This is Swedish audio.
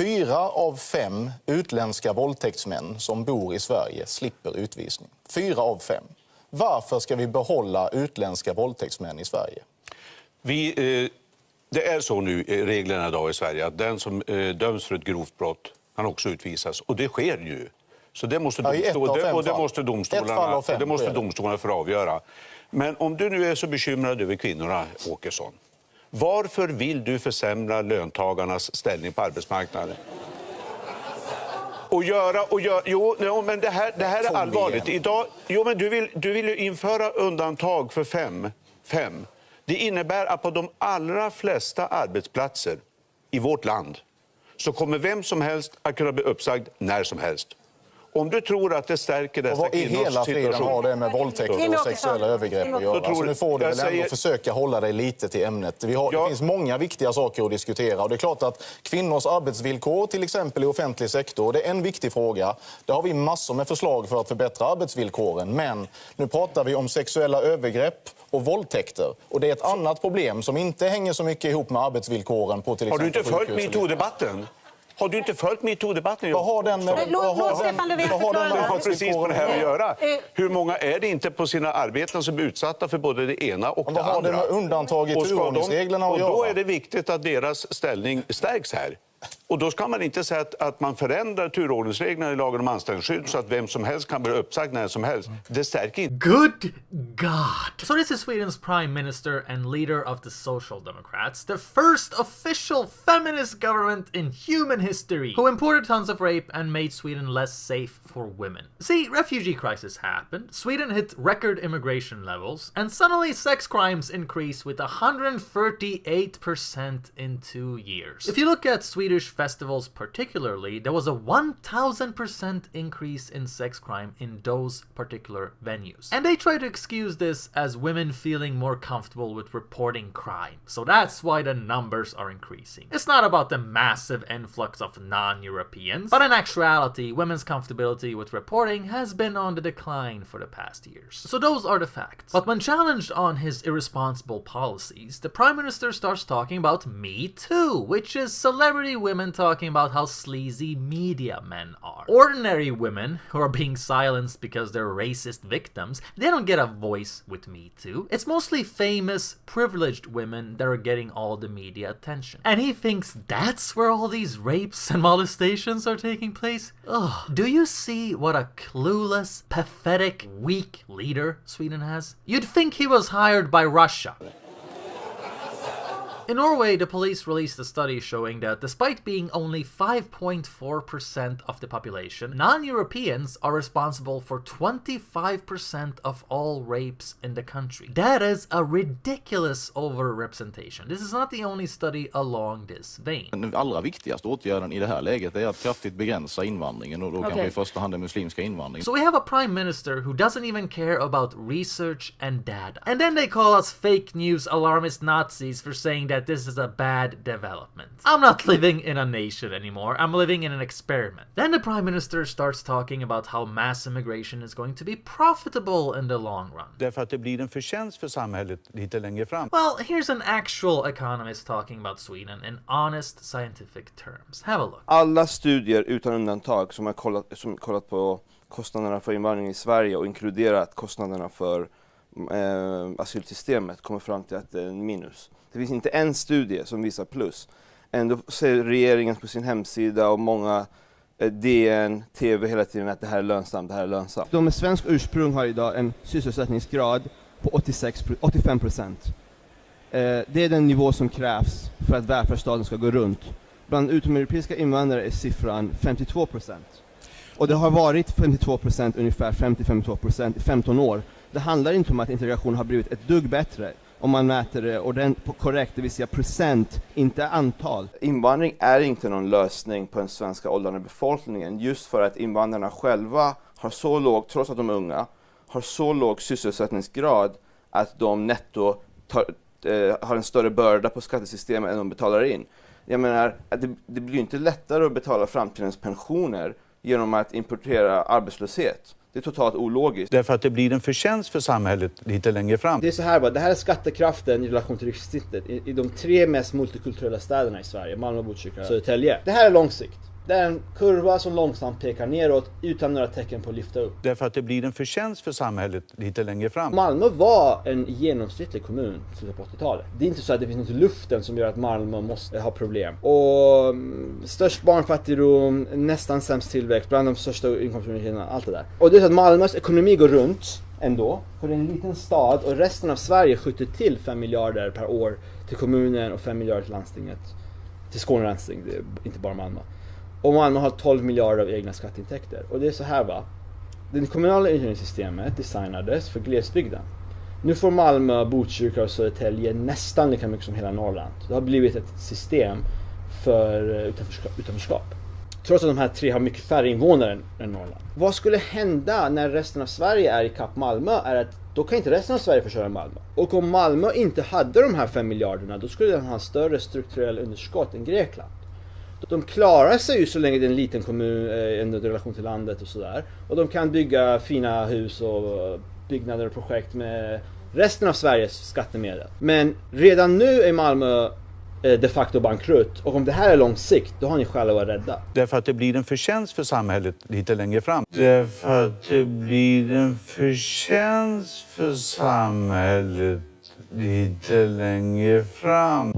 4 av 5 utländska våldtäktsmän som bor i Sverige slipper utvisning. 4 av 5. Varför ska vi behålla utländska våldtäktsmän i Sverige? Det är så nu reglerna idag i Sverige att den som döms för ett grovt brott kan också utvisas. Och det sker ju. Så det måste, domstolarna få avgöra. Men om du nu är så bekymrad över kvinnorna, Åkesson, varför vill du försämra löntagarnas ställning på arbetsmarknaden? Men det här är allvarligt. Idag, men du vill ju införa undantag för fem. Det innebär att på de allra flesta arbetsplatser i vårt land så kommer vem som helst att kunna bli uppsagd när som helst. Om du tror att det stärker dessa kvinnors situation... hela friden har det med våldtäkter och sexuella övergrepp att göra. Så nu får du väl ändå försöka hålla dig lite till ämnet. Det finns många viktiga saker att diskutera. Och det är klart att kvinnors arbetsvillkor, till exempel i offentlig sektor, det är en viktig fråga. Där har vi massor med förslag för att förbättra arbetsvillkoren. Men nu pratar vi om sexuella övergrepp och våldtäkter. Och det är ett annat problem som inte hänger så mycket ihop med arbetsvillkoren på till exempel... Har du inte följt MeToo-debatten? Har du inte följt MeToo-debatten? Vad har den med precis med det här att göra? Hur många är det inte på sina arbeten som är utsatta för både det ena och det andra? Vad har det med undantag i turordningsreglerna att göra? Och då är det viktigt att deras ställning stärks här. Och då ska man inte säga att man förändrar turordningsreglerna i lagen om anställningsskydd så att vem som helst kan bli uppsagd när som helst. Det stärker inte. Good God! So this is Sweden's Prime Minister and leader of the Social Democrats, the first official feminist government in human history, who imported tons of rape and made Sweden less safe for women. See, refugee crisis happened, Sweden hit record immigration levels, and suddenly sex crimes increased with 138% in 2 years. If you look at Swedish festivals particularly, there was a 1000% increase in sex crime in those particular venues. And they try to excuse this as women feeling more comfortable with reporting crime. So that's why the numbers are increasing. It's not about the massive influx of non-Europeans, but in actuality, women's comfortability with reporting has been on the decline for the past years. So those are the facts. But when challenged on his irresponsible policies, the Prime Minister starts talking about Me Too, which is celebrity women talking about how sleazy media men are. Ordinary women who are being silenced because they're racist victims, they don't get a voice with Me Too. It's mostly famous, privileged women that are getting all the media attention. And he thinks that's where all these rapes and molestations are taking place? Ugh. Do you see what a clueless, pathetic, weak leader Sweden has? You'd think he was hired by Russia. In Norway, the police released a study showing that despite being only 5.4% of the population, non-Europeans are responsible for 25% of all rapes in the country. That is a ridiculous overrepresentation. This is not the only study along this vein. Den allra viktigaste åtgärden i det här läget är att kraftigt begränsa invandringen och då kanske i första hand den muslimska invandringen. So we have a prime minister who doesn't even care about research and data. And then they call us fake news alarmist Nazis for saying that this is a bad development. I'm not living in a nation anymore. I'm living in an experiment. Then the prime minister starts talking about how mass immigration is going to be profitable in the long run. Därför att det blir en förtjänst för samhället lite längre fram. Well, here's an actual economist talking about Sweden in honest scientific terms. Have a look. Alla studier utan undantag som har kollat på kostnaderna för invandring i Sverige och inkluderat kostnaderna för asylsystemet kommer fram till att det är en minus. Det finns inte en studie som visar plus. Ändå säger regeringen på sin hemsida och många DN, TV hela tiden att det här är lönsamt, det här är lönsamt. De med svensk ursprung har idag en sysselsättningsgrad på 85%. Det är den nivå som krävs för att välfärdsstaten ska gå runt. Bland utomeuropeiska invandrare är siffran 52%. Och det har varit 52%, ungefär 50-52% i 15 år. Det handlar inte om att integration har blivit ett dugg bättre om man mäter det ordentligt korrekt, det vill säga procent, inte antal. Invandring är inte någon lösning på den svenska åldrande befolkningen, just för att invandrarna själva har så låg, trots att de är unga, har så låg sysselsättningsgrad att de netto har en större börda på skattesystemet än de betalar in. Jag menar, det blir inte lättare att betala framtidens pensioner genom att importera arbetslöshet. Det är totalt ologiskt. Därför att det blir en förtjänst för samhället lite längre fram. Det är så här bara, det här är skattekraften i relation till rikssnittet i de 3 mest multikulturella städerna i Sverige, Malmö, Botkyrka, Södertälje. Det här är långsikt. Det är en kurva som långsamt pekar neråt utan några tecken på att lyfta upp. Därför att det blir en förtjänst för samhället lite längre fram. Malmö var en genomsnittlig kommun i slutet på 80-talet. Det är inte så att det finns något i luften som gör att Malmö måste ha problem. Och störst barnfattigdom, nästan sämst tillväxt, bland de största inkomstunigheten, allt det där. Och det är så att Malmös ekonomi går runt ändå. För det är en liten stad och resten av Sverige skjuter till 5 miljarder per år till kommunen och 5 miljarder till landstinget. Till Skåne landsting, det är inte bara Malmö. Och Malmö har 12 miljarder av egna skatteintäkter. Och det är så här va. Det kommunala utjämningssystemet designades för glesbygden. Nu får Malmö, Botkyrka och Södertälje nästan lika mycket som hela Norrland. Det har blivit ett system för utanförskap. Trots att de här 3 har mycket färre invånare än Norrland. Vad skulle hända när resten av Sverige är i kapp Malmö är att då kan inte resten av Sverige försörja Malmö. Och om Malmö inte hade de här 5 miljarderna då skulle den ha större strukturell underskott än Grekland. De klarar sig ju så länge det är en liten kommun i relation till landet och sådär. Och de kan bygga fina hus och byggnader och projekt med resten av Sveriges skattemedel. Men redan nu är Malmö de facto bankrutt. Och om det här är lång sikt, då har ni själva att vara rädda. Därför att det blir en förtjänst för samhället lite längre fram. Därför att det blir en förtjänst för samhället lite längre fram.